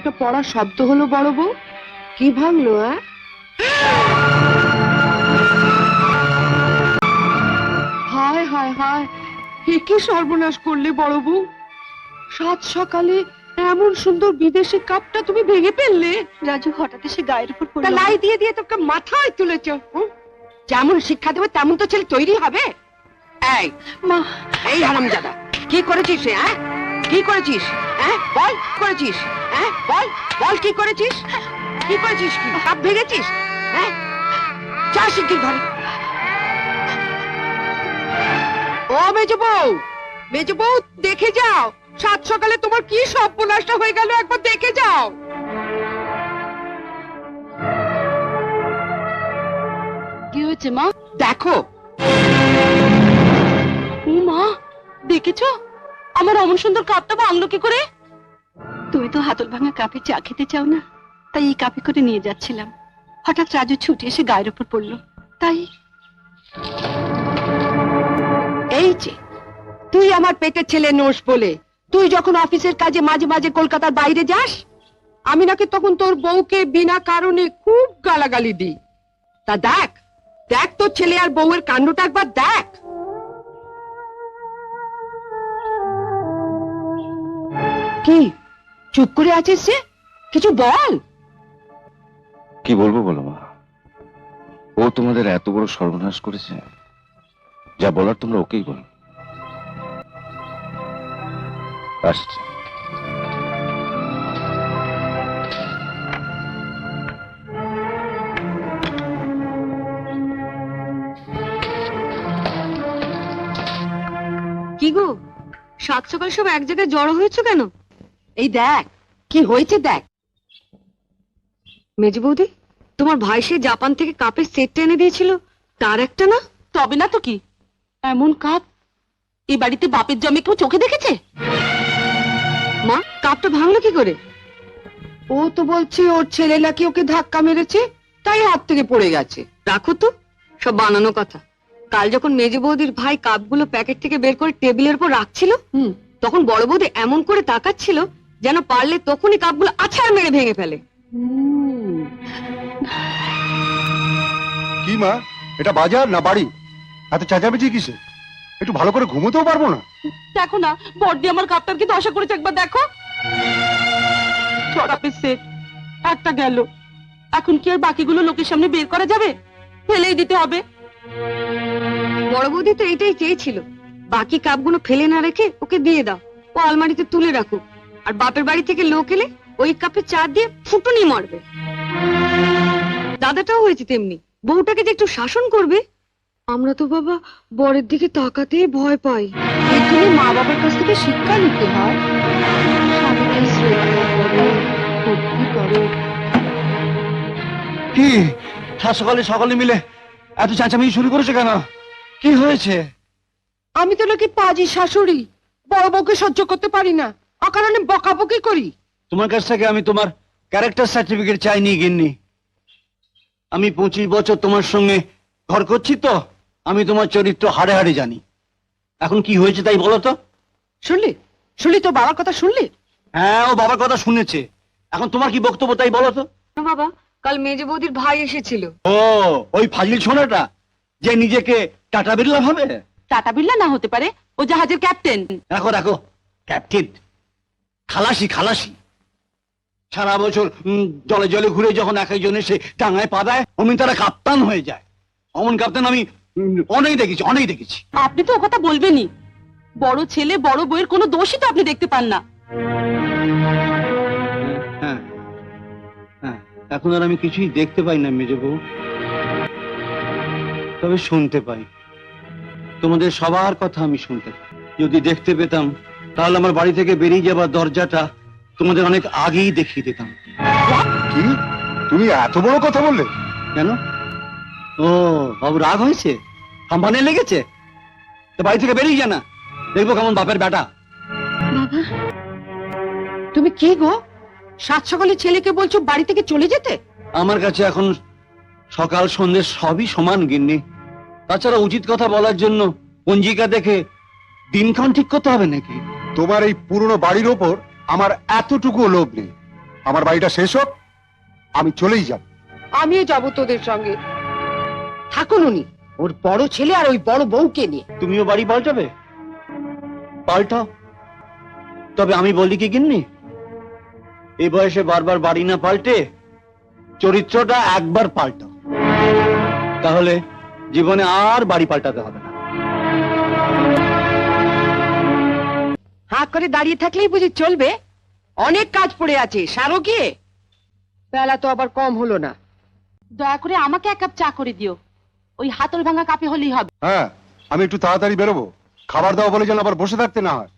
একটা পড়া শব্দ হলো বড় বউ। কি ভাঙলো? হায় হায় হায়, কি সর্বনাশ করলে বড় বউ! সাত সকালে এমন সুন্দর বিদেশি কাপটা তুমি ভেঙে ফেললে। রাজু হঠাৎ এসে গায়ের উপর পড়ল। লাই দিয়ে দিয়ে তোকে মাথায় তুলেছ। যেমন শিক্ষা দেবে তেমন তো ছেলে তৈরি হবে। এই মা, এই হারামজাদা, কি করেছিস? কি করেছিস? বল করেছিস? বল বল কি করেছিস? কি করেছিস? কি কাপ ভেঙেছিস? যা শিগগির ঘরে। ও মেজো বউ, মেজো বউ, দেখে যাও সাত সকালে তোমার কি সর্বনাশটা হয়ে গেল, একবার দেখে যাও। কি হয়েছে মা? দেখো। ও মা, দেখেছো আমার অমন সুন্দর কাপটা ভাঙলো কি করে? তুমি তো হাতল ভাঙা কাপে চা খেতে চাও না, তাই এই কাপে করে নিয়ে যাচ্ছিলাম। হঠাৎ রাজু ছুটে এসে গায়ের উপর পড়লো, তাই। এই যে তুই আমার পেটের ছেলে নোস বলে তুই যখন অফিসের কাজে মাঝে মাঝে কলকাতার বাইরে যাস, আমি নাকি তখন তোর বউকে বিনা কারণে খুব গালাগালি দিই। তা দেখ দেখ তোর ছেলে আর বউয়ের কাণ্ডটা একবার দেখ। কি চুপ করে আছিস সে? কিছু বল। কি বলবো বলো মা, ও তোমাদের এত বড় সর্বনাশ করেছে, যা বলার তোমরা ওকেই বলো। আসছে। কি গো, সাত সকাল সব এক জায়গায় জড়ো হয়েছে কেন? এই দেখ কি হয়েছে দেখ। মেজি বৌদি, তোমার ভাই সে জাপান থেকে কাপের সেটটা এনে দিয়েছিল, তার একটা না? তবে না তো কি, এমন কাপ এই বাড়িতে বাপের জমে কেউ চোখে দেখেছে? মা, কাপটা ভাঙলো কি করে? ও তো বলছে ওর ছেলে নাকি ওকে ধাক্কা মেরেছে, তাই হাত থেকে পড়ে গেছে। রাখো তো, সব বানানো কথা। কাল যখন মেজে বৌদির ভাই কাপগুলো প্যাকেট থেকে বের করে টেবিলের উপর রাখছিল, তখন বড় বৌদি এমন করে তাকাচ্ছিল যেন পারলে তখনই কাপগুলো আছাড় মেরে ভেঙে ফেলে। কি মা, এটা বাজার না বাড়ি? এত চেঁচামেচি কিসে? একটু ভালো করে ঘুমোতেও পারবো না? দেখো না বড়দি আমার কাপটার কি দশা করেছে, একবার দেখো। ছড়াপের সেট একটা গেল, এখন কি আর বাকিগুলো লোকের সামনে বের করা যাবে? ফেলেই দিতে হবে। বড় বৌদি তো এটাই চেয়েছিল, বাকি কাপগুলো ফেলে না রেখে ওকে দিয়ে দাও, ও আলমারিতে তুলে রাখুক, আর বাপের বাড়ি থেকে লোক এলে ওই কাপে চা দিয়ে ফুটুনি মারবে। দাদাটাও হয়েছে তেমনি, বউটাকে যে একটু শাসন করবে। আমরা তো বাবা বরের দিকে তাকাতে ভয় পাই। এর জন্য মা বাবার কাছ থেকে শিক্ষা নিতে হয়। স্বামীকে শ্রদ্ধা করো, ভক্তি করো। কি সকালে সকালে মিলে এত চেঁচামেচি শুরু করেছে কেন? কি হয়েছে? আমি তো নাকি পাজি শাশুড়ি, বড় বউকে সহ্য করতে পারি না, অকারণে বকাবকি করি। তোমার কাছ থেকে আমি তোমার ক্যারেক্টার সার্টিফিকেট চাইনি গিন্নি। আমি 25 বছর তোমার সঙ্গে ঘর করছি, তো আমি তোমার চরিত্র হাড়ে হাড়ে জানি। এখন কি হয়েছে তাই বলো তো। শুনলি শুনলি তো বাবার কথা শুনলি? হ্যাঁ, ও বাবার কথা শুনেছে, এখন তোমার কি বক্তব্য তাই বলো তো। বাবা, কাল মেজে বৌদির ভাই এসেছিল। ও, ওই ফাজিল ছোনাটা যে নিজেকে টাটা বিড়লা ভাবে। টাটা বিড়লা না হতে পারে, ও জাহাজের ক্যাপ্টেন। রাখো রাখো, ক্যাপ্টেন খালাসি খালাসি। সারা বছর জলে জলে ঘুরে যখন এক একজন এসে টাঙায় পা দেয়, অমনি তারা কাপ্তান হয়ে যায়। অমন কাপ্তান আমি অনেক দেখেছি, অনেক দেখেছি। আপনি তো ও কথা বলবেনই, বড় ছেলে বড় বউয়ের কোনো দোষই তো আপনি দেখতে পান না। হ্যাঁ হ্যাঁ, এখন আর আমি কিছুই দেখতে পাই না মেজ বউ, তবে শুনতে পাই। তোমাদের সবার কথা আমি শুনতে পাই। যদি দেখতে পেতাম তাহলে আমার বাড়ি থেকে বেরিয়ে যাবার দরজাটা তোমাদের অনেক আগেই দেখিয়ে দিতাম। কি তুমি এত বড় কথা বললে? কেন? ও বাবু রাগ হয়েছে, হাম্পানে লেগেছে? তো বাড়ি থেকে বেরিয়ে যা না, দেখবো কেমন বাপের বেটা। তুমি কি গো, সাত সকালে ছেলেকে বলছো বাড়ি থেকে চলে যেতে? আমার কাছে এখন সকাল সন্ধ্যে সবই সমান গিন্নি। তাছাড়া উচিত কথা বলার জন্য পঞ্জিকা দেখে দিনক্ষণ ঠিক করতে হবে নাকি? তোমার এই পুরনো বাড়ির ওপর আমার এতটুকু লোভ নেই। আমার বাড়িটা শেষ হোক, আমি চলেই যাব। আমিও যাবো তোদের সঙ্গে। থাকুন উনি, ওর বড় ছেলে আর ওই বড় বউকে নিয়ে। তুমিও বাড়ি পাল্টাবে? পাল্টাও, তবে আমি বলি কি গিন্নি, এই বয়সে বারবার বাড়ি না পাল্টে চরিত্রটা একবার পাল্টাও, তাহলে জীবনে আর বাড়ি পাল্টাতে হবে না। হাঁ করে দাঁড়িয়ে থাকলেই বুঝি চলবে? অনেক কাজ পড়ে আছে, সারো গিয়ে। বেলা তো আবার কম হলো না। দয়া করে আমাকে এক কাপ চা করে দিও, ওই হাতল ভাঙা কাপে হলেই হবে। হ্যাঁ, আমি একটু তাড়াতাড়ি বেরোবো, খাবার দাও বলে যেন আবার বসে থাকতে না হয়।